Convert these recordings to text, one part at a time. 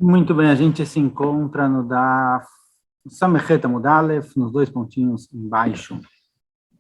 Muito bem, a gente se encontra no Daf Samechet Amud Aleph, nos dois pontinhos embaixo.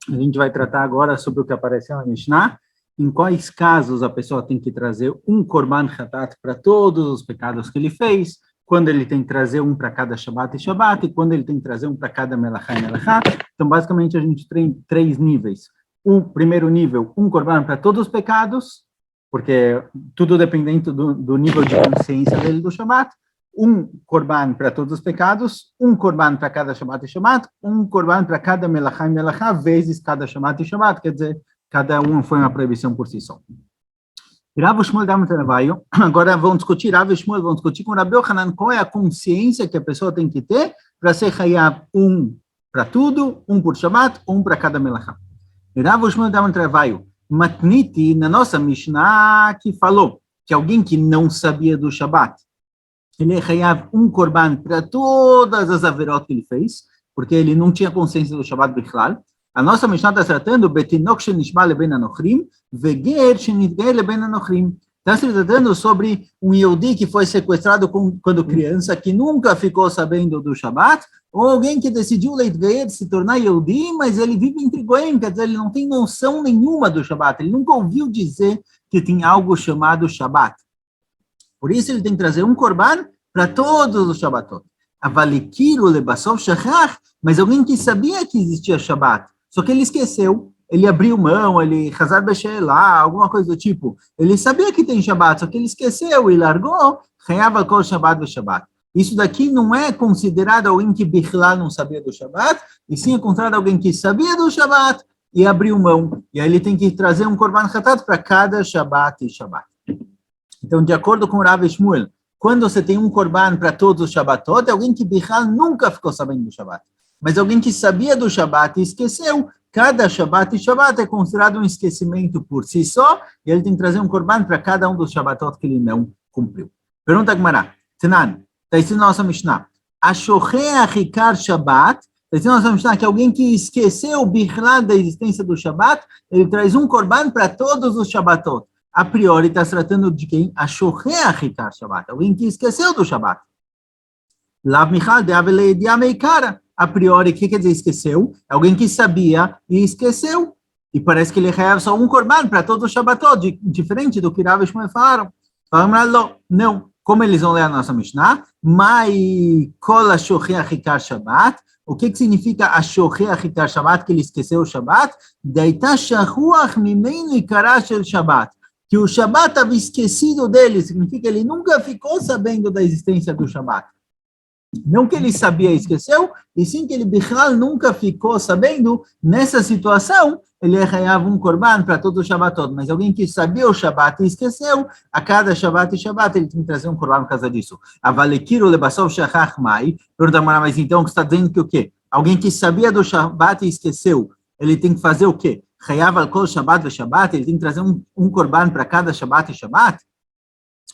A gente vai tratar agora sobre o que apareceu na Mishnah, em quais casos a pessoa tem que trazer um Korban Hatat para todos os pecados que ele fez, quando ele tem que trazer um para cada Shabbat e Shabbat, e quando ele tem que trazer um para cada Melachá e Melachá. Então, basicamente, a gente tem três níveis. O primeiro nível, um Korban para todos os pecados, porque tudo dependente do nível de consciência dele do Shabbat, um korban para todos os pecados, um korban para cada Shabbat e Shabbat, um korban para cada melachá e melachá, vezes cada Shabbat e Shabbat, quer dizer, cada um foi uma proibição por si só. Rav Shmuel dá um trabalho, agora vão discutir, Rav Shmuel vão discutir com Rabi Yochanan qual é a consciência que a pessoa tem que ter para ser hayab um para tudo, um por Shabbat, um para cada melachá. Rav Shmuel dá um trabalho, Matniti, na nossa Mishnah, que falou que alguém que não sabia do Shabbat, ele é hayab um korban para todas as averot que ele fez, porque ele não tinha consciência do Shabbat Bichlal. A nossa Mishnah está tratando betinok shenishma leben anochrim, veger shenitger leben anochrim. Está se tratando sobre um Yehudi que foi sequestrado quando criança, que nunca ficou sabendo do Shabbat, ou alguém que decidiu leitgeir, se tornar Yehudi, mas ele vive entre Goim, quer dizer, ele não tem noção nenhuma do Shabbat, ele nunca ouviu dizer que tem algo chamado Shabbat. Por isso ele tem que trazer um korban para todos os Shabbatot. Avalikiru lebassov shachach, mas alguém que sabia que existia Shabbat, só que ele esqueceu, ele abriu mão, ele hazar b'she'elah, alguma coisa do tipo, ele sabia que tem Shabbat, só que ele esqueceu e largou, chayava kol Shabbat v'Shabbat. Isso daqui não é considerado alguém que bichlal não sabia do Shabbat, e sim é considerado alguém que sabia do Shabbat e abriu mão. E aí ele tem que trazer um korban hatat para cada Shabbat e Shabbat. Então, de acordo com Rav Shmuel, quando você tem um korban para todos os Shabbatot, é alguém que bichlal nunca ficou sabendo do Shabbat. Mas alguém que sabia do Shabbat e esqueceu, cada Shabbat e Shabbat é considerado um esquecimento por si só, e ele tem que trazer um korban para cada um dos Shabbatot que ele não cumpriu. Pergunta Gemara, Tenan, está escrito na nossa Mishnah, Ashochea Hikar Shabbat, está escrito na nossa Mishnah que alguém que esqueceu o bichlal da existência do Shabbat, ele traz um korban para todos os Shabbatot. A priori está se tratando de quem? Ashochea Hikar Shabbat, alguém que esqueceu do Shabbat. Lav Michal de Avele de Ameikara. A priori, o que quer dizer esqueceu? É alguém que sabia e esqueceu. E parece que ele recebe só um korban para todos os Shabbatot, diferente do que Rav Shmuel falaram. Falaram, não. Como eles vão ler a nossa Mishnah? Mai kol ashochea hikar Shabbat. O que significa ashochea hikar Shabbat, que ele esqueceu o Shabbat? Daita shahuach mimenu ikara shel Shabbat. Que o Shabbat estava esquecido dele, significa que ele nunca ficou sabendo da existência do Shabbat. Não que ele sabia e esqueceu, e sim que ele, Bichlal, nunca ficou sabendo. Nessa situação, ele arranhava um korban para todo o Shabbatot, mas alguém que sabia o Shabbat e esqueceu, a cada Shabbat e Shabbat ele tem que trazer um korban por causa disso. Avalekiru lebassov shachach mai. Pergunta, mas então você está dizendo que o quê? Alguém que sabia do Shabbat e esqueceu, ele tem que fazer o quê? Chayav al kol Shabbat ve Shabbat, ele tem que trazer um korban para cada Shabbat e Shabbat?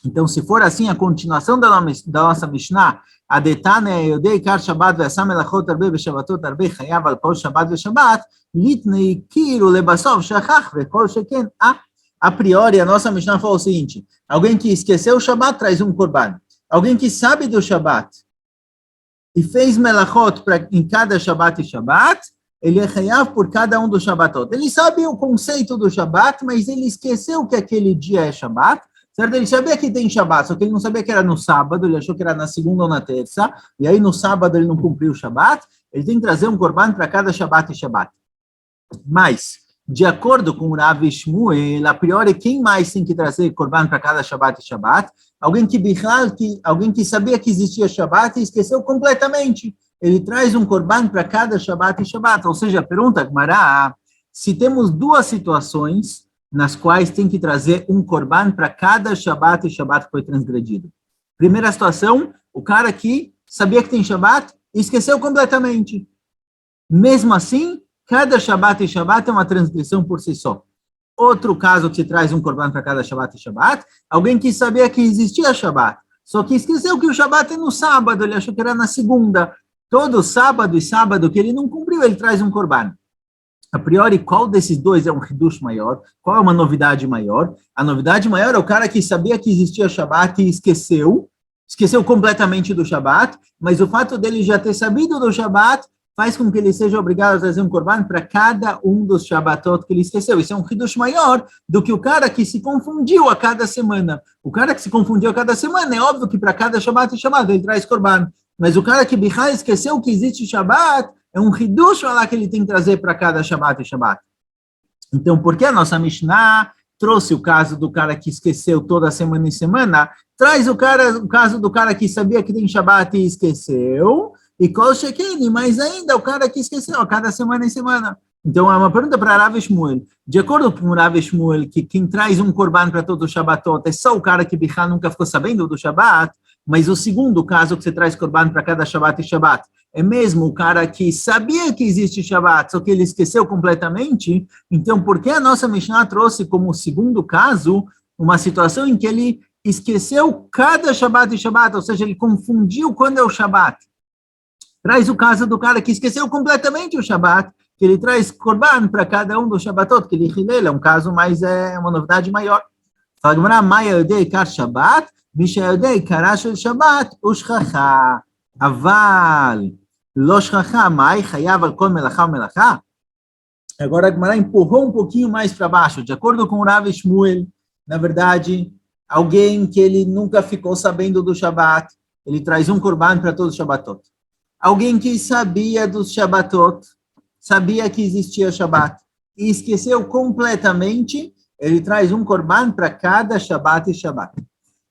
Então, se for assim, a continuação da nossa Mishnah, a detane yodei kar Shabbat ve'asam melachot arbe ve'shabbatot arbe chayav al kol Shabbat ve'Shabbat, litnei kiru lebassov shachach ve'kol sheken. A priori, a nossa Mishnah falou o seguinte, alguém que esqueceu o Shabbat traz um korban. Alguém que sabe do Shabbat e fez melachot em cada Shabbat e Shabbat, ele é chayav por cada um dos Shabbatot. Ele sabe o conceito do Shabbat, mas ele esqueceu que aquele dia é Shabbat. Certo? Ele sabia que tem Shabbat, só que ele não sabia que era no sábado, ele achou que era na segunda ou na terça, e aí no sábado ele não cumpriu o Shabbat, ele tem que trazer um korban para cada Shabbat e Shabbat. Mas, de acordo com o Rav Shmuel, a priori, quem mais tem que trazer korban para cada Shabbat e Shabbat? Alguém que sabia que existia Shabbat e esqueceu completamente. Ele traz um korban para cada Shabbat e Shabbat. Ou seja, pergunta, Gmará, se temos duas situações nas quais tem que trazer um korban para cada Shabbat e Shabbat que foi transgredido. Primeira situação, o cara que sabia que tem Shabbat e esqueceu completamente. Mesmo assim, cada Shabbat e Shabbat é uma transgressão por si só. Outro caso que traz um korban para cada Shabbat e Shabbat, alguém que sabia que existia Shabbat, só que esqueceu que o Shabbat é no sábado, ele achou que era na segunda. Todo sábado e sábado que ele não cumpriu, ele traz um korban. A priori, qual desses dois é um hidush maior? Qual é uma novidade maior? A novidade maior é o cara que sabia que existia Shabbat e esqueceu, esqueceu completamente do Shabat, mas o fato dele já ter sabido do Shabat faz com que ele seja obrigado a trazer um korban para cada um dos Shabatot que ele esqueceu. Isso é um hidush maior do que o cara que se confundiu a cada semana. O cara que se confundiu a cada semana, é óbvio que para cada Shabat e Shabat ele traz korban. Mas o cara que Bichá esqueceu que existe Shabat, é um hidush lá que ele tem que trazer para cada Shabat e Shabat. Então, por que a nossa Mishnah trouxe o caso do cara que esqueceu toda semana e semana? Traz o caso do cara que sabia que tem Shabat e esqueceu, e Kol Shekeni, mas ainda o cara que esqueceu a cada semana e semana. Então, é uma pergunta para Rav Shmuel. De acordo com o Rav Shmuel, que quem traz um korban para todo o Shabatot é só o cara que Bichá nunca ficou sabendo do Shabat, mas o segundo caso que você traz korban para cada Shabat e Shabat é mesmo o cara que sabia que existe Shabat, só que ele esqueceu completamente. Então, por que a nossa Mishnah trouxe como segundo caso uma situação em que ele esqueceu cada Shabat e Shabat, ou seja, ele confundiu quando é o Shabat? Traz o caso do cara que esqueceu completamente o Shabat, que ele traz korban para cada um dos Shabatot, que ele hilel, é um caso mais, é uma novidade maior. Fala Gemara, Maya Yodei Kar Shabat, Misha Yodei Karashel Shabat, Ushchacha, Aval, Lo Shchacha, Mai, Chayav al Kol Melachá, Melachá. Agora a Gemara empurrou um pouquinho mais para baixo, de acordo com o Rav Shmuel, na verdade, alguém que ele nunca ficou sabendo do Shabat, ele traz um korban para todos os Shabatot. Alguém que sabia dos Shabatot, sabia que existia Shabat, e esqueceu completamente, ele traz um korban para cada Shabat e Shabat.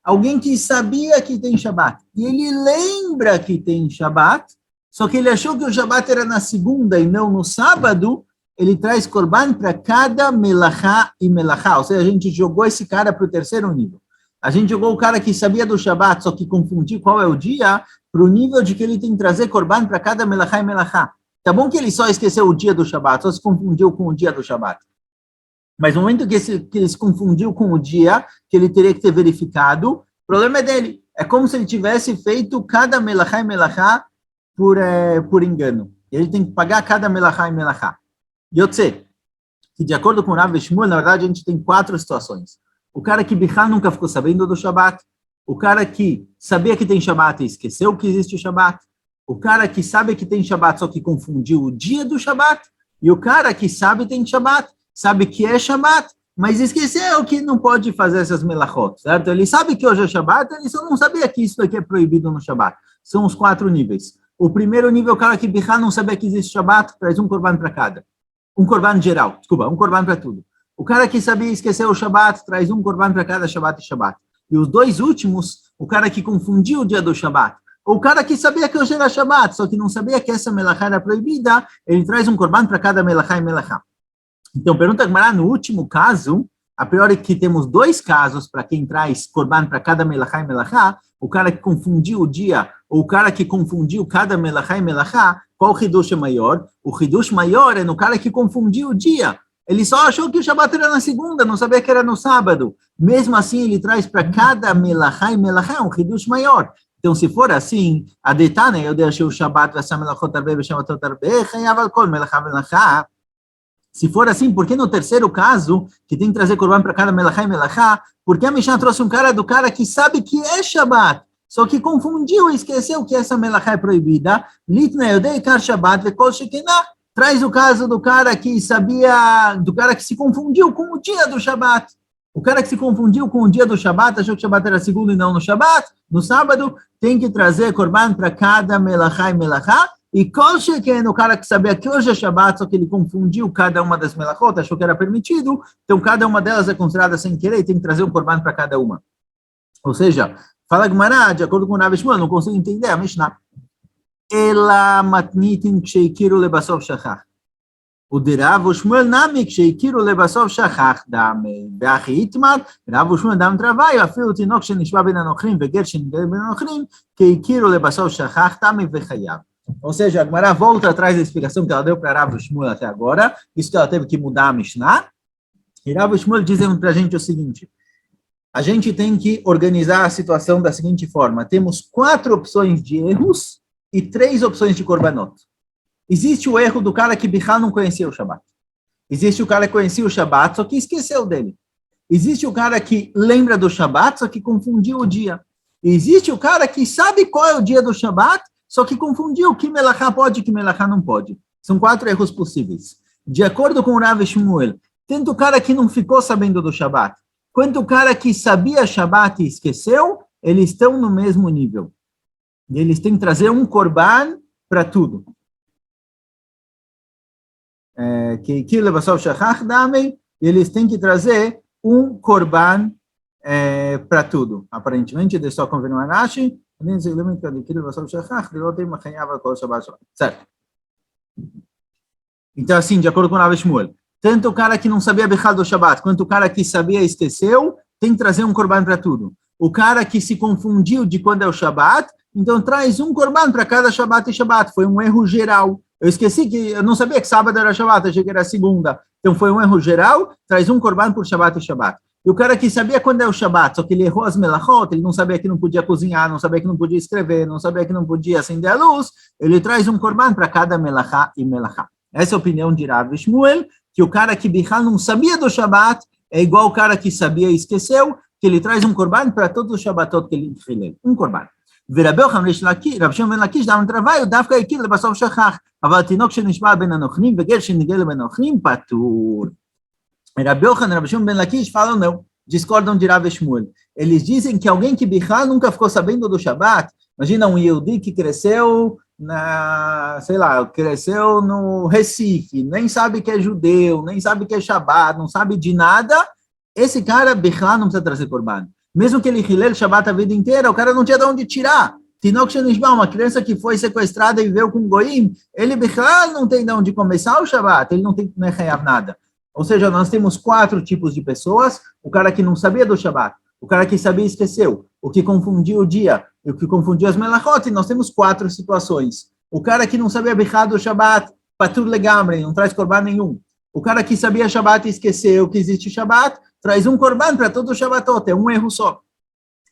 Alguém que sabia que tem Shabat, e ele lembra que tem Shabat, só que ele achou que o Shabat era na segunda e não no sábado, ele traz korban para cada melachá e melachá, ou seja, a gente jogou esse cara para o terceiro nível. A gente jogou o cara que sabia do Shabat, só que confundiu qual é o dia, para o nível de que ele tem que trazer korban para cada melachá e melachá. Tá bom que ele só esqueceu o dia do Shabat, só se confundiu com o dia do Shabat. Mas no momento que ele se confundiu com o dia, que ele teria que ter verificado, o problema é dele. É como se ele tivesse feito cada melachá e melachá por engano. Ele tem que pagar cada melachá e melachá. E eu sei que, de acordo com o Rav Shmuel, na verdade, a gente tem 4 situações. O cara que Bichá nunca ficou sabendo do Shabat, o cara que sabia que tem Shabat e esqueceu que existe o Shabat, o cara que sabe que tem Shabat só que confundiu o dia do Shabat, e o cara que sabe que tem Shabat, sabe que é Shabat, mas esqueceu que não pode fazer essas melachot, certo? Ele sabe que hoje é Shabat, ele só não sabia que isso daqui é proibido no Shabat. São os 4 níveis. O primeiro nível, o cara que Bichá não sabia que existe Shabat, traz um korban para cada. Um korban geral, desculpa, um korban para tudo. O cara que sabia esquecer o Shabat, traz um korban para cada Shabat e Shabat. E os 2 últimos, o cara que confundiu o dia do Shabat, ou o cara que sabia que hoje era Shabat, só que não sabia que essa melachá era proibida, ele traz um korban para cada melachá e melachá. Então, pergunta Gemara, no último caso, a priori que temos 2 casos para quem traz korban para cada melachá e melachá, o cara que confundiu o dia, ou o cara que confundiu cada melachá e melachá, qual o hidush é maior? O hidush maior é no cara que confundiu o dia. Ele só achou que o Shabat era na segunda, não sabia que era no sábado. Mesmo assim, ele traz para cada melachá e melachá um hidush maior. Então, se for assim, a detana, eu deixei o Shabat, essa melachot arbe, Shabatot arbe, chayav kol melachá melachá. Se for assim, por que no terceiro caso, que tem que trazer korban para cada melachá e melachá, por que a Mishnah trouxe um cara do cara que sabe que é Shabat, só que confundiu e esqueceu que essa melachá é proibida? Litna yodei kar Shabat vekol shekinah. Traz o caso do cara que sabia, do cara que se confundiu com o dia do Shabat. O cara que se confundiu com o dia do Shabat, achou que o Shabat era segundo e não no Shabat, no sábado, tem que trazer korban para cada melachá e melachá. E kol sheken, o cara que sabia que hoje é Shabat, só que ele confundiu cada uma das melachot, achou que era permitido, então cada uma delas é considerada sem querer e tem que trazer um korban para cada uma. Ou seja, fala Gemara, de acordo com o Rav Shmuel, não consigo entender a Mishnah. Ela matnitin kshekiru lebasov shachach. O de Rav Shmuel nami kshekiru lebasov shachach dame. Ve'achi itmar, Rav Shmuel dam travai, afilo tinok shenishva ben anochrim veger shenishva ben anochrim, kshekiru lebasov shachach dame vechayav. Ou seja, a Gemara volta atrás da explicação que ela deu para Rav Shmuel até agora, isso que ela teve que mudar a Mishnah. E Rav Shmuel diz para a gente o seguinte: a gente tem que organizar a situação da seguinte forma: temos 4 opções de erros e 3 opções de korbanot. Existe o erro do cara que Bichá não conhecia o Shabat. Existe o cara que conhecia o Shabat, só que esqueceu dele. Existe o cara que lembra do Shabat, só que confundiu o dia. Existe o cara que sabe qual é o dia do Shabat, só que confundiu que melachá pode e que melachá não pode. São 4 erros possíveis. De acordo com o Rav Shmuel, tanto o cara que não ficou sabendo do Shabat, quanto o cara que sabia Shabat e esqueceu, eles estão no mesmo nível. E eles têm que trazer um korban para tudo. Eles têm que trazer um korban para tudo. Aparentemente, deixa eu só confirmar Rashi. Certo. Então, assim, de acordo com o Rav Shmuel, tanto o cara que não sabia Bechal do Shabat, quanto o cara que sabia e esqueceu, tem que trazer um korban para tudo. O cara que se confundiu de quando é o Shabat, então traz um korban para cada Shabat e Shabat. Foi um erro geral. Eu esqueci que, eu não sabia que sábado era Shabat, achei que era segunda. Então foi um erro geral, traz um korban por Shabat e Shabat. E o cara que sabia quando é o Shabat, só que ele errou as melachot, ele não sabia que não podia cozinhar, não sabia que não podia escrever, não sabia que não podia acender a luz, ele traz um korban para cada melachá e melachá. Essa é a opinião de Rav Shmuel, que o cara que Bichal não sabia do Shabat é igual o cara que sabia e esqueceu, que ele traz um korban para todos os Shabatot que ele fez. Um korban. ורבי יוחנן רב שמעון בן לקיש דאמר תרווי, הוא דווקא הכיר לבסוף שכח, אבל תינוק שנשבע בין הנוכלים וגר שנגלה בין הנוכלים פטור. Rabi Yochanan, Rabi Shimon ben Lakish falam não, discordam de Rav Shmuel. Eles dizem que alguém que Bichal nunca ficou sabendo do Shabat, imagina um Yehudi que cresceu cresceu no Recife, nem sabe que é judeu, nem sabe que é Shabat, não sabe de nada, esse cara Bichal não precisa trazer korban. Mesmo que ele hilel Shabat a vida inteira, o cara não tinha de onde tirar. Tinok Shenishba, uma criança que foi sequestrada e viveu com Goim, ele Bichal não tem de onde começar o Shabat, ele não tem nada. Ou seja, nós temos 4 tipos de pessoas: o cara que não sabia do Shabat, o cara que sabia e esqueceu, o que confundiu o dia, e o que confundiu as melachot, e nós temos 4 situações. O cara que não sabia Bichal do Shabat, patur legamre, não traz korban nenhum. O cara que sabia Shabat e esqueceu que existe Shabat, traz um korban para todo o Shabatot, é um erro só.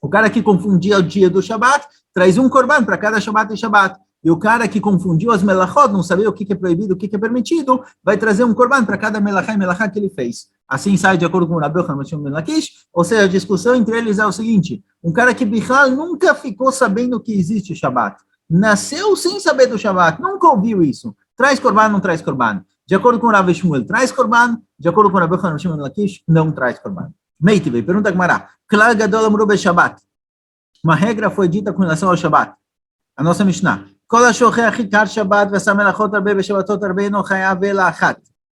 O cara que confundia o dia do Shabat, traz um korban para cada Shabat e Shabat. E o cara que confundiu as melachot, não sabia o que é proibido, o que é permitido, vai trazer um korban para cada melachá e melachá que ele fez. Assim sai de acordo com o Rabi Yochanan ben Lakish. Ou seja, a discussão entre eles é o seguinte: um cara que Bichal nunca ficou sabendo que existe Shabat, nasceu sem saber do Shabat, nunca ouviu isso, traz korban, não traz korban. De acordo com o Rav Shmuel, traz korban. De acordo com o Rabi Yochanan ben Lakish, não traz korban. Meitive, pergunta a Gemara: Klar gadol amru be-Shabat. Uma regra foi dita com relação ao Shabat. A nossa Mishnah.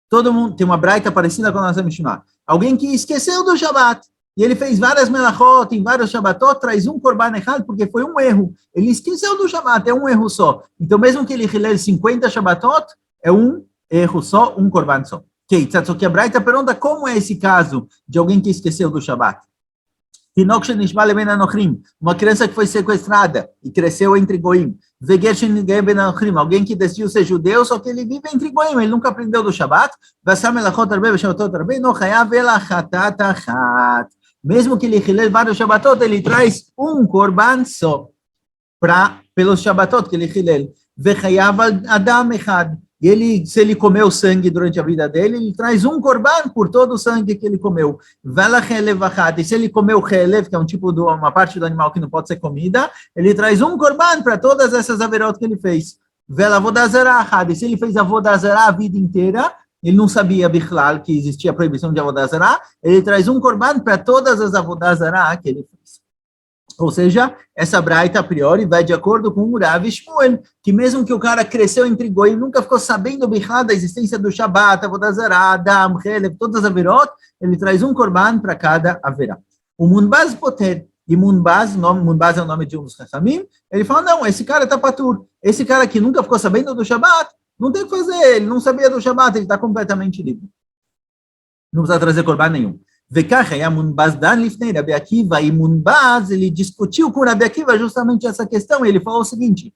Todo mundo tem uma braita parecida com a nossa Mishnah. Alguém que esqueceu do Shabat e ele fez várias melachot em vários Shabatot, traz um korban errado porque foi um erro. Ele esqueceu do Shabat, é um erro só. Então, mesmo que ele hilel 50 Shabatot, é um erro só, um korban só. Só que a braita pergunta como é esse caso de alguém que esqueceu do Shabat. Uma criança que foi sequestrada e cresceu entre Goim. Alguém que decidiu ser judeu, só que ele vive entre Goim, ele nunca aprendeu do Shabat. Mesmo que ele hilel vários Shabatot, ele traz um korban só pelos Shabatot que ele hilel. E ele, se ele comeu sangue durante a vida dele, ele traz um korban por todo o sangue que ele comeu. E se ele comeu chelev, que é um tipo de uma parte do animal que não pode ser comida, ele traz um korban para todas essas averot que ele fez. E se ele fez avodazará a vida inteira, ele não sabia bichlal que existia a proibição de avodazará, ele traz um korban para todas as avodazará que ele fez. Ou seja, essa braita a priori vai de acordo com o Rav Shmuel, que mesmo que o cara cresceu entre Goim, nunca ficou sabendo da existência do Shabat, Avodazará, Adam, Chelev, todas as averot, ele traz um korban para cada averá. O Munbaz Poter, e Munbaz é o nome de um dos Chachamim, ele fala, não, esse cara está patur, esse cara que nunca ficou sabendo do Shabat, não tem o que fazer, ele não sabia do Shabat, ele está completamente livre. Não precisa trazer korban nenhum. E Munbaz, ele discutiu com Rabi Akiva justamente essa questão, ele falou o seguinte: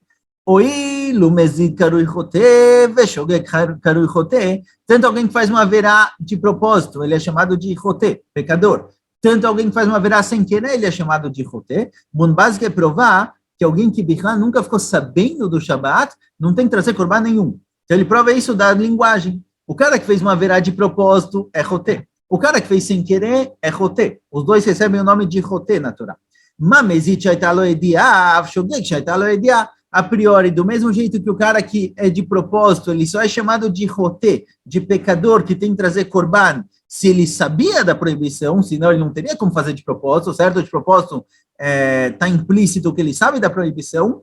tanto alguém que faz uma verá de propósito, ele é chamado de choté, pecador. Tanto alguém que faz uma verá sem querer, ele é chamado de choté. Munbaz quer provar que alguém que Bichal nunca ficou sabendo do Shabat, não tem que trazer korban nenhum. Então ele prova isso da linguagem. O cara que fez uma verá de propósito é choté. O cara que fez sem querer é choté. Os dois recebem o nome de choté na Torá. Mamezit שהייתה לו ידיעה, אף שוגג שהייתה לו ידיעה. A priori, do mesmo jeito que o cara que é de propósito, ele só é chamado de roté, de pecador, que tem que trazer korban, se ele sabia da proibição, senão ele não teria como fazer de propósito, certo? De propósito está implícito que ele sabe da proibição.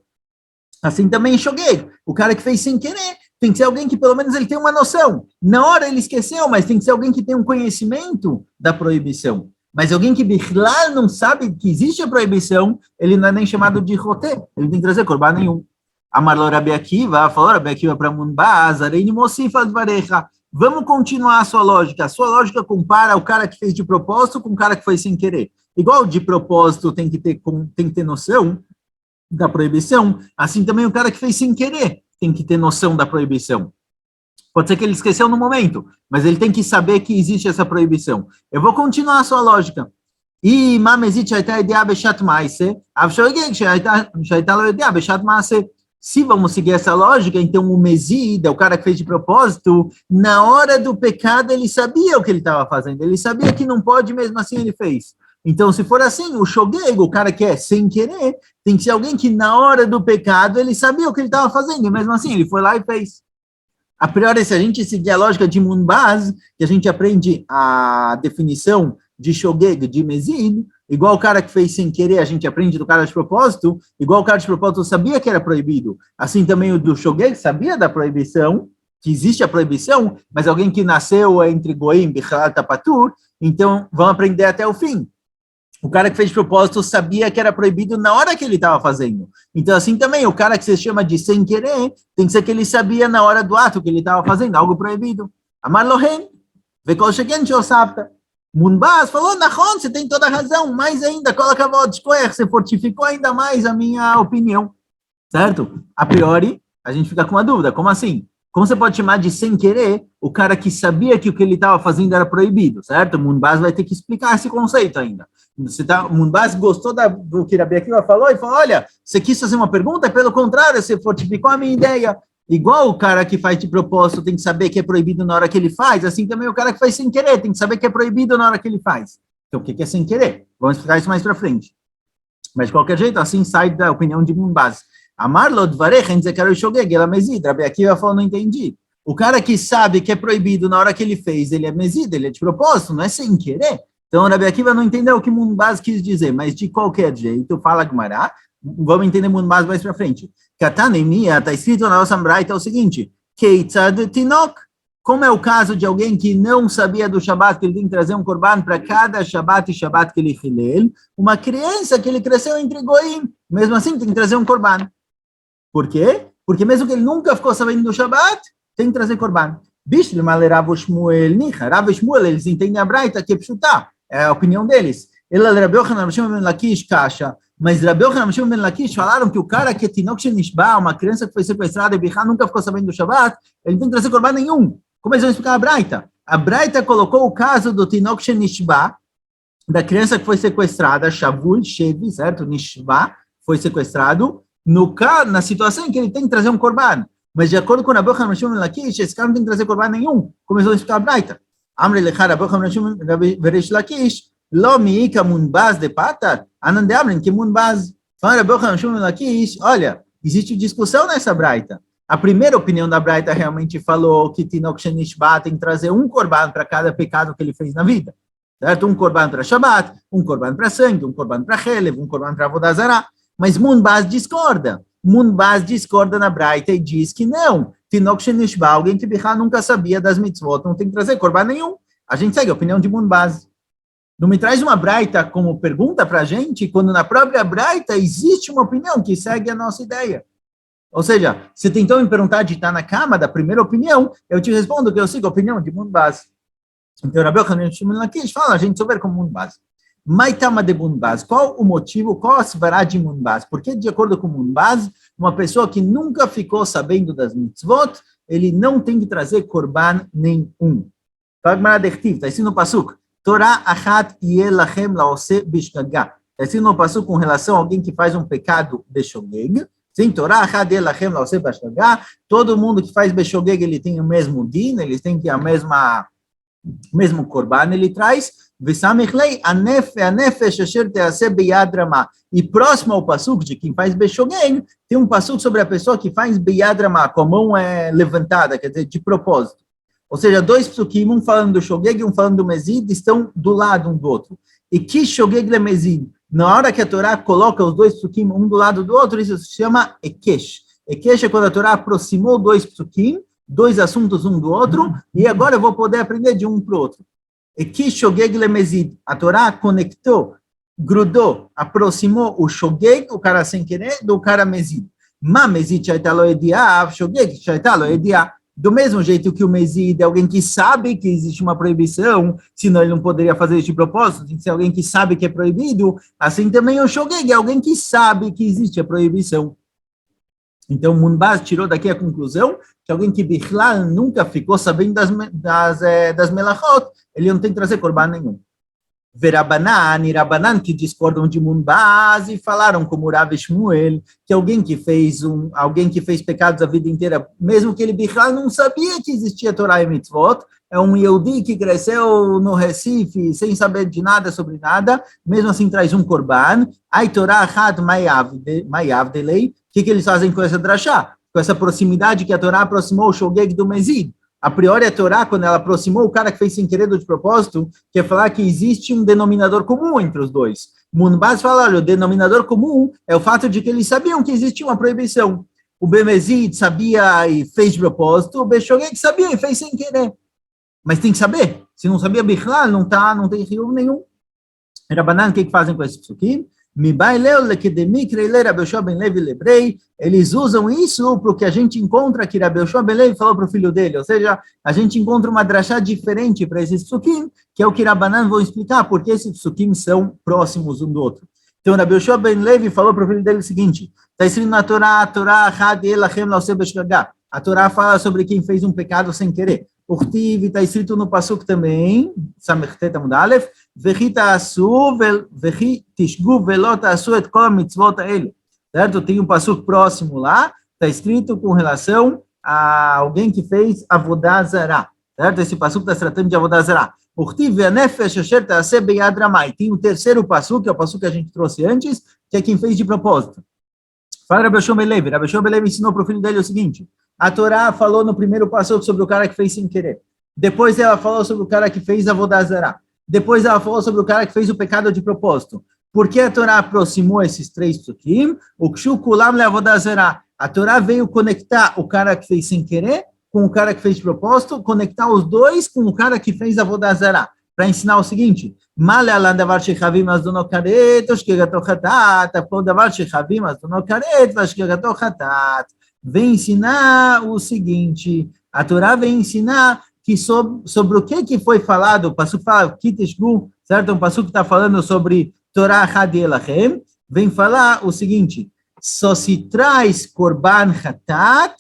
Assim também shogeg, o cara que fez sem querer, tem que ser alguém que pelo menos ele tem uma noção. Na hora ele esqueceu, mas tem que ser alguém que tem um conhecimento da proibição. Mas alguém que Bichlal não sabe que existe a proibição, ele não é nem chamado de roté, ele tem que trazer korban nenhum. Amarlo Rabi Akiva, falou Rabi Akiva para Munbaz, Areini Mosifa Dvarecha. Vamos continuar a sua lógica. A sua lógica compara o cara que fez de propósito com o cara que foi sem querer. Igual de propósito tem que ter noção da proibição, assim também o cara que fez sem querer tem que ter noção da proibição. Pode ser que ele esqueceu no momento, mas ele tem que saber que existe essa proibição. Eu vou continuar a sua lógica. E se vamos seguir essa lógica, então o Mesida, o cara que fez de propósito, na hora do pecado ele sabia o que ele estava fazendo, ele sabia que não pode, mesmo assim ele fez. Então, se for assim, o shogeg, o cara que é sem querer, tem que ser alguém que na hora do pecado ele sabia o que ele estava fazendo, e mesmo assim ele foi lá e fez. A priori, se a gente seguir a lógica de Munbaz, que a gente aprende a definição de shogeg, de mezid, igual o cara que fez sem querer, a gente aprende do cara de propósito, igual o cara de propósito sabia que era proibido, assim também o do shogeg sabia da proibição, que existe a proibição, mas alguém que nasceu entre goim, bichlal, tapatur, então vão aprender até o fim. O cara que fez de propósito sabia que era proibido na hora que ele estava fazendo. Então, assim também, o cara que se chama de sem querer, tem que ser que ele sabia na hora do ato que ele estava fazendo, algo proibido. Amar lohen, vekol shegen sheosavta. Munbaz falou, Nahon, você tem toda a razão, mais ainda, coloca a voz, você fortificou ainda mais a minha opinião. Certo? A priori, a gente fica com uma dúvida, como assim? Como você pode chamar de sem querer o cara que sabia que o que ele estava fazendo era proibido, certo? Munbaz vai ter que explicar esse conceito ainda. Munbaz gostou do que Rabi Akiva falou e falou, olha, você quis fazer uma pergunta, pelo contrário, você fortificou a minha ideia. Igual o cara que faz de propósito tem que saber que é proibido na hora que ele faz, assim também o cara que faz sem querer tem que saber que é proibido na hora que ele faz. Então, o que é sem querer? Vamos explicar isso mais para frente. Mas, de qualquer jeito, assim sai da opinião de Munbaz. Amarlo dvarechen zekaro shogeg ela mezid. Rabi Akiva falou, não entendi. O cara que sabe que é proibido na hora que ele fez, ele é mezid, ele é de propósito, não é sem querer. Então, Rabi Akiva não entendeu o que Munbaz quis dizer, mas de qualquer jeito, fala Gumará, vamos entender Munbaz mais para frente. Katanemia, está escrito na nossa Braita o seguinte, Keitzad Tinok, como é o caso de alguém que não sabia do Shabat, que ele tem que trazer um korban para cada Shabat e Shabat que ele hilel, uma criança que ele cresceu entre goim, mesmo assim tem que trazer um korban. Por quê? Porque mesmo que ele nunca ficou sabendo do Shabat, tem que trazer korban. Bishli male Rav Shmuel nicha. Rav Shmuel, eles entendem a Braita, que é pshuta, é a opinião deles. Ela Rabi Yochanan Rav Shimon ben Lakish kasha. Mas Rabi Yochanan Rav Shimon ben Lakish falaram que o cara que é tinok shenishba, uma criança que foi sequestrada e Bichá nunca ficou sabendo do Shabat, ele tem que trazer korban nenhum. Como eles vão explicar a Braita? A Braita colocou o caso do tinok shenishba, da criança que foi sequestrada, Shavul, Shevi, certo? Nishba, foi sequestrado, na situação em que ele tem que trazer um korban. Mas de acordo com Rabi Yochanan Rav Shimon ben Lakish, esse cara não tem que trazer korban nenhum. Como eles vão explicar a Braita? Amre lecha Rabi Yochanan Rav Shimon ben Lakish, lo miika munbaz de patar, anande amren que munbaz. Fala Rabi Yochanan Rav Shimon ben Lakish, olha, existe discussão nessa Braita. A primeira opinião da Braita realmente falou que Tinok Shenishba tem que trazer um korban para cada pecado que ele fez na vida. Certo? Um korban para Shabbat, um korban para sangue, um korban para Helev, um korban para Avodah Zarah. Mas Munbaz discorda. Munbaz discorda na Braita e diz que não. Tinok Shenishba, alguém que Bichá nunca sabia das mitzvot, não tem que trazer korban nenhum. A gente segue a opinião de Munbaz. Não me traz uma Braita como pergunta para a gente, quando na própria Braita existe uma opinião que segue a nossa ideia. Ou seja, você tentou me perguntar de estar na cama da primeira opinião, eu te respondo que eu sigo a opinião de Munbaz. Então, Rabi Yochanan Rav Shimon ben Lakish fala, a gente souber como Munbaz. Maitama de Munbaz, qual o motivo, qual a svará de Munbaz? Porque, de acordo com Munbaz, uma pessoa que nunca ficou sabendo das mitzvot, ele não tem que trazer korban nenhum. Está escrito no Pasuk, Torah achat yelachem laose bishgaga. Está escrito no Pasuk com relação a alguém que faz um pecado beshogeg. Sim, Torah achat yelachem laose bishgaga. Todo mundo que faz beshogeg, ele tem o mesmo din, eles têm que a mesmo korban ele traz, Vesamichlei anefesh asher teaseh beyad ramah. E próximo ao passuco de quem faz beshogeg, tem um passuco sobre a pessoa que faz beyad ramah, com a mão levantada, quer dizer, de propósito. Ou seja, dois psukim, um falando do shogeg e um falando do mezid, estão do lado um do outro. E que shogeg le mezid? Na hora que a Torá coloca os dois psukim um do lado do outro, isso se chama ekesh. Ekesh é quando a Torá aproximou dois psukim, dois assuntos um do outro, e agora eu vou poder aprender de um para o outro. Ekesh shogeg le mezid. A Torá conectou, grudou, aproximou o shogeg, o cara sem querer, do cara mezid. Ma mezid shaita lo ediah, shogeg shaita lo ediah. Do mesmo jeito que o mezid é alguém que sabe que existe uma proibição, senão ele não poderia fazer isso de propósito, tem que ser alguém que sabe que é proibido, assim também o shogeg é alguém que sabe que existe a proibição. Então, Munbaz tirou daqui a conclusão que alguém que Bichlal nunca ficou sabendo das melachot, ele não tem que trazer korban nenhum. Verabanan e Rabanan que discordam de Munbaz e falaram como Rav Shmuel, que alguém que fez pecados a vida inteira, mesmo que ele Bichlal não sabia que existia Torá e Mitzvot, é um Yehudi que cresceu no Recife sem saber de nada sobre nada, mesmo assim traz um korban, ai Torá Had Mayav de lei. O que eles fazem com essa drachá? Com essa proximidade que a Torá aproximou o shogeg do mezid. A priori, a Torá, quando ela aproximou o cara que fez sem querer ou de propósito, quer falar que existe um denominador comum entre os dois. Munbaz fala, olha, o denominador comum é o fato de que eles sabiam que existia uma proibição. O Bemezid sabia e fez de propósito, o Beshogeg sabia e fez sem querer. Mas tem que saber. Se não sabia Bichlal, não tem rio nenhum. Rabanan, o que fazem com esse psukim? Eles usam isso para o que a gente encontra que Rabi Yoshua ben Levi falou para o filho dele, ou seja, a gente encontra uma drachá diferente para esses psukim, que é o que Rabanan vão explicar, porque esses psukim são próximos um do outro. Então, Rabi Yoshua ben Levi falou para o filho dele o seguinte, está escrito na Torá, a Torá fala sobre quem fez um pecado sem querer. Urtiv, está escrito no Pasuk também, Samechet Amud Aleph, Vechi tishgu velot asu et kol mitzvot ele. Certo? Tem um Pasuk próximo lá, está escrito com relação a alguém que fez Avodah Zarah. Certo? Esse Pasuk está se tratando de Avodah Zarah. Urtiv ve'anefesh asher ta'aseh beyad ramah. Tem o terceiro Pasuk, que é o Pasuk que a gente trouxe antes, que é quem fez de propósito. Fala Rabi Yoshua ben Levi. Rabi Yoshua ben Levi ensinou para o filho dele o seguinte, a Torá falou no primeiro passo sobre o cara que fez sem querer. Depois ela falou sobre o cara que fez Avodah Zarah. Depois ela falou sobre o cara que fez o pecado de propósito. Por que a Torá aproximou esses três psukim? O Kshu Kulam le Avodah Zarah. A Torá veio conectar o cara que fez sem querer com o cara que fez de propósito, conectar os dois com o cara que fez Avodah Zarah. Para ensinar o seguinte, Male alan davar shechavim az dono karet, oshkegato chatat, apol davar shechavim az dono karet, vashkegato chatat. Vem ensinar o seguinte, a Torá vem ensinar que sobre o que foi falado, o Pasuk fala, Kiteshgu, certo? Um Pasuk que está falando sobre Torá Hadi Elachem, vem falar o seguinte, só se traz Korban Hatat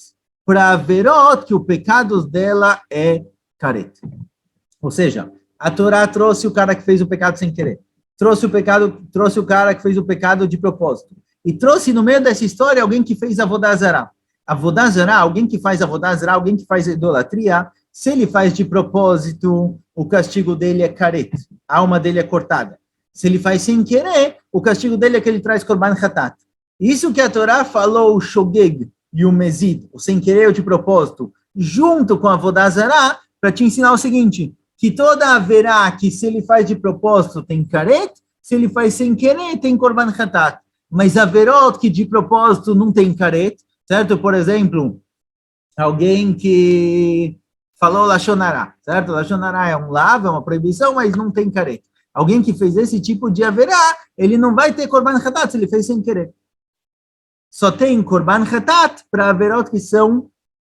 para verot que o pecado dela é karet. Ou seja, a Torá trouxe o cara que fez o pecado sem querer, trouxe o cara que fez o pecado de propósito, e trouxe no meio dessa história alguém que fez Avodah Zarah. Avodah Zarah, alguém que faz Avodah Zarah, alguém que faz idolatria, se ele faz de propósito, o castigo dele é karet, a alma dele é cortada. Se ele faz sem querer, o castigo dele é que ele traz korban hatat. Isso que a Torá falou, o shogeg e o mezid, o sem querer ou de propósito, junto com a Avodah Zarah, para te ensinar o seguinte, que toda haverá que se ele faz de propósito tem karet, se ele faz sem querer tem korban hatat. Mas haverot que de propósito não tem karet, certo? Por exemplo, alguém que falou Lashon Hara, certo? Lashon Hara é um lava, é uma proibição, mas não tem karet. Alguém que fez esse tipo de haverá, ele não vai ter korban hatat se ele fez sem querer. Só tem korban hatat para haverot que são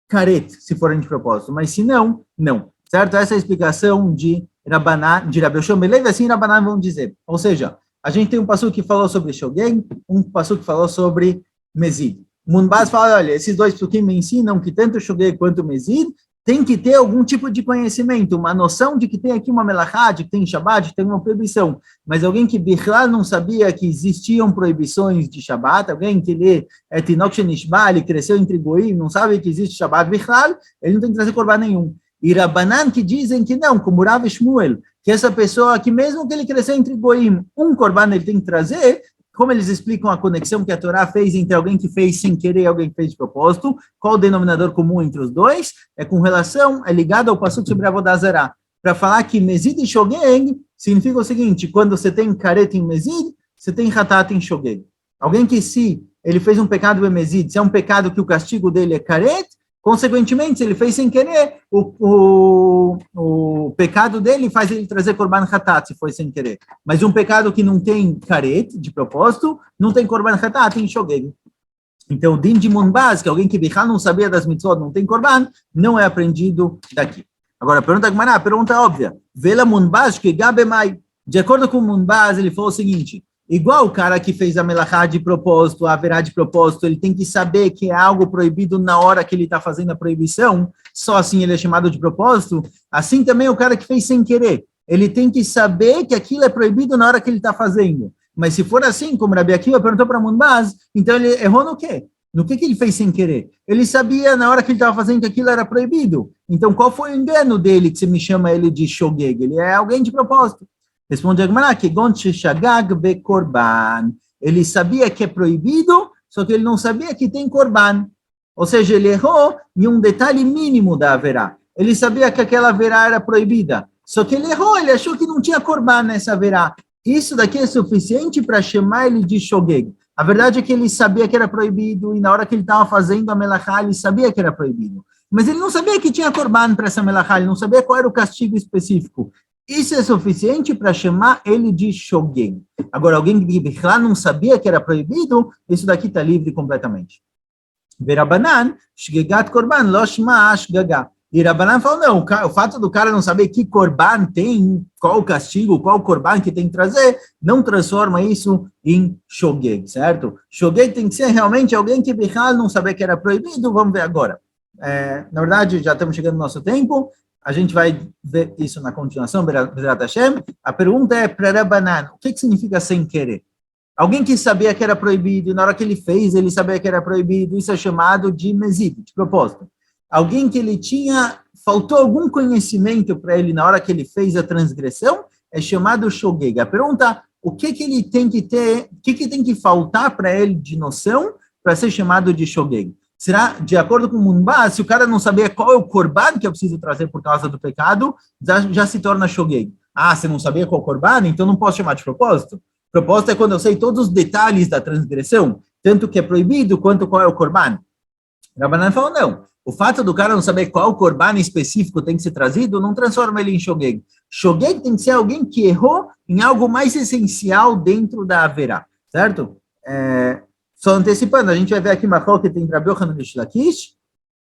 karet, se forem de propósito, mas se não, não. Certo? Essa é a explicação de Rabanan, de Rabi Yoshua ben Levi, assim Rabanan vão dizer. Ou seja, a gente tem um passuco que falou sobre shogeg, um passuco que falou sobre mezid. Munbaz fala, olha, esses dois psukim me ensinam que tanto o shogeg quanto o mezid tem que ter algum tipo de conhecimento, uma noção de que tem aqui uma melachá, de que tem Shabbat, de que tem uma proibição. Mas alguém que Bichlal não sabia que existiam proibições de Shabbat, alguém que lê Tinok Shenishba, ele cresceu entre Goim, não sabe que existe Shabbat Bichlal, ele não tem que trazer korban nenhum. E Rabanan que dizem que não, como Rav Shmuel, que essa pessoa, que mesmo que ele cresceu entre goim, um korban ele tem que trazer, como eles explicam a conexão que a Torá fez entre alguém que fez sem querer e alguém que fez de propósito, qual o denominador comum entre os dois? É com relação, é ligado ao passuco sobre a Avodah Zarah, para falar que Mezid e Shogeg significa o seguinte, quando você tem Karet em Mezid, você tem Hatat em Shogeg. Alguém que se ele fez um pecado em Mezid, se é um pecado que o castigo dele é Karet, consequentemente, se ele fez sem querer, o pecado dele faz ele trazer Korban Hatat, se foi sem querer. Mas um pecado que não tem Karet, de propósito, não tem Korban Hatat, tem Shogeg. Então, o din de Munbaz, que alguém que Bichal não sabia das mitzvot, não tem Korban, não é aprendido daqui. Agora, a pergunta óbvia. Vela Munbaz, que Gabemai. De acordo com Munbaz, ele falou o seguinte, igual o cara que fez a melachá de propósito, a haverá de propósito, ele tem que saber que é algo proibido na hora que ele está fazendo a proibição, só assim ele é chamado de propósito. Assim também o cara que fez sem querer, ele tem que saber que aquilo é proibido na hora que ele está fazendo. Mas se for assim, como Rabi Akiva perguntou para Munbaz, então ele errou no quê? No que ele fez sem querer? Ele sabia na hora que ele estava fazendo que aquilo era proibido. Então qual foi o engano dele que você me chama ele de shogeg? Ele é alguém de propósito. Responde a Gemara que Shagag be korban. Ele sabia que é proibido, só que ele não sabia que tem korban. Ou seja, ele errou em um detalhe mínimo da haverá. Ele sabia que aquela haverá era proibida, só que ele errou, ele achou que não tinha korban nessa haverá. Isso daqui é suficiente para chamar ele de shogeg. A verdade é que ele sabia que era proibido e na hora que ele estava fazendo a melachá, ele sabia que era proibido. Mas ele não sabia que tinha korban para essa melachá, ele não sabia qual era o castigo específico. Isso é suficiente para chamar ele de shogeg. Agora, alguém que não sabia que era proibido, isso daqui está livre completamente. Verabanan, shgegat korban, lo shma shgaga. E Rabanan falou, não, o fato do cara não saber que korban tem, qual o castigo, qual korban que tem que trazer, não transforma isso em shogeg, certo? Shogeg tem que ser realmente alguém que não saber que era proibido, vamos ver agora. Na verdade, já estamos chegando no nosso tempo, a gente vai ver isso na continuação, Bezrat Hashem. A pergunta é para Rabanan, o que significa sem querer? Alguém que sabia que era proibido, na hora que ele fez, ele sabia que era proibido, isso é chamado de mezid, de propósito. Alguém que ele faltou algum conhecimento para ele na hora que ele fez a transgressão, é chamado shogeg. A pergunta, o que ele tem que ter, o que tem que faltar para ele de noção para ser chamado de shogeg? Será, de acordo com o Munbaz, se o cara não sabia qual é o korban que eu preciso trazer por causa do pecado, já se torna shogeg. Ah, você não sabia qual korban? Então não posso chamar de propósito? Propósito é quando eu sei todos os detalhes da transgressão, tanto que é proibido quanto qual é o korban. Rabanan falou, não. O fato do cara não saber qual korban específico tem que ser trazido não transforma ele em shogeg. Shogeg tem que ser alguém que errou em algo mais essencial dentro da haverá, certo? Só antecipando, a gente vai ver aqui Machoket entre Rabi Yochanan e Rish Lakish.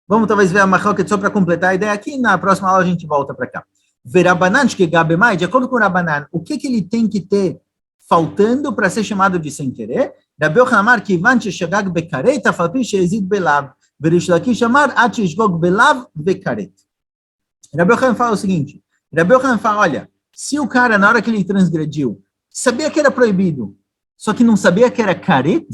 Vamos talvez ver a Machoket só para completar a ideia aqui. Na próxima aula a gente volta para cá. Verabanan, que Gabemai, de acordo com o Rabanan, o que ele tem que ter faltando para ser chamado de sem querer? Rabi Yochanan, que Ivan Shagag Bekaret, Afalpi Sheizid Belav. Rish Lakish amar at yishgog belav vekaret. Rabi Yochanan fala o seguinte, Rabi Yochanan fala, olha, se o cara, na hora que ele transgrediu, sabia que era proibido, só que não sabia que era karet,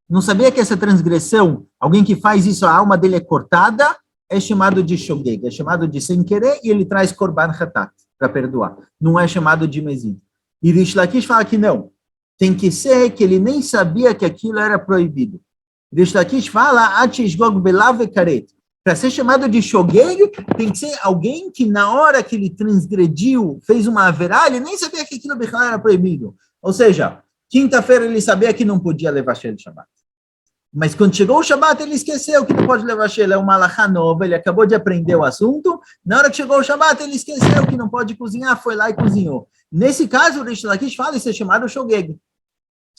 não sabia que essa transgressão, alguém que faz isso, a alma dele é cortada, é chamado de shogeg, é chamado de sem querer, e ele traz korban hatat, para perdoar. Não é chamado de mezid. E Rish Lakish fala que não, tem que ser que ele nem sabia que aquilo era proibido. Rish Lakish fala, para ser chamado de shogeg, tem que ser alguém que na hora que ele transgrediu, fez uma haverá, ele nem sabia que aquilo era proibido. Ou seja, quinta-feira ele sabia que não podia levar shel Shabbat. Mas quando chegou o Shabbat, ele esqueceu que não pode levar shel, é uma halachá nova, ele acabou de aprender o assunto, na hora que chegou o Shabbat, ele esqueceu que não pode cozinhar, foi lá e cozinhou. Nesse caso, o Rish Lakish fala, isso é chamado shogeg.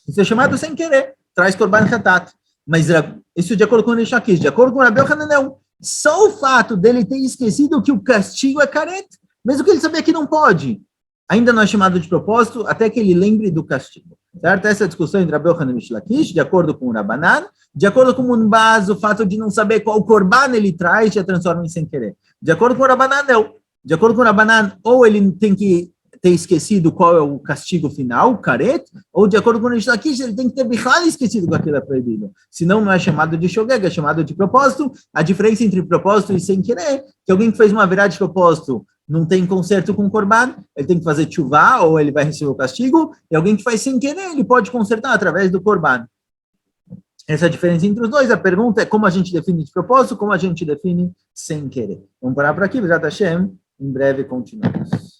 Isso é chamado sem querer, traz korban hatat. Mas isso de acordo com o Rish Lakish, de acordo com o Rabi Yochanan, não. Só o fato dele ter esquecido que o castigo é karet, mesmo que ele sabia que não pode, ainda não é chamado de propósito, até que ele lembre do castigo. Certo? Essa é a discussão entre Rabi Yochanan e Rish Lakish, de acordo com o Rabanan, de acordo com o Munbaz, o fato de não saber qual korban ele traz, já transforma em sem querer. De acordo com o Rabanan, não. De acordo com o Rabanan, ou ele tem que ter esquecido qual é o castigo final, o karet, ou de acordo com o Reish Lakish, ele tem que ter bichal esquecido que aquilo é proibido. Senão não é chamado de shogeg, é chamado de propósito. A diferença entre propósito e sem querer, que alguém que fez uma virada de propósito não tem conserto com o korban, ele tem que fazer tshuva, ou ele vai receber o castigo, e alguém que faz sem querer, ele pode consertar através do korban. Essa é a diferença entre os dois. A pergunta é como a gente define de propósito, como a gente define sem querer. Vamos parar por aqui, Bezat Hashem. Em breve continuamos.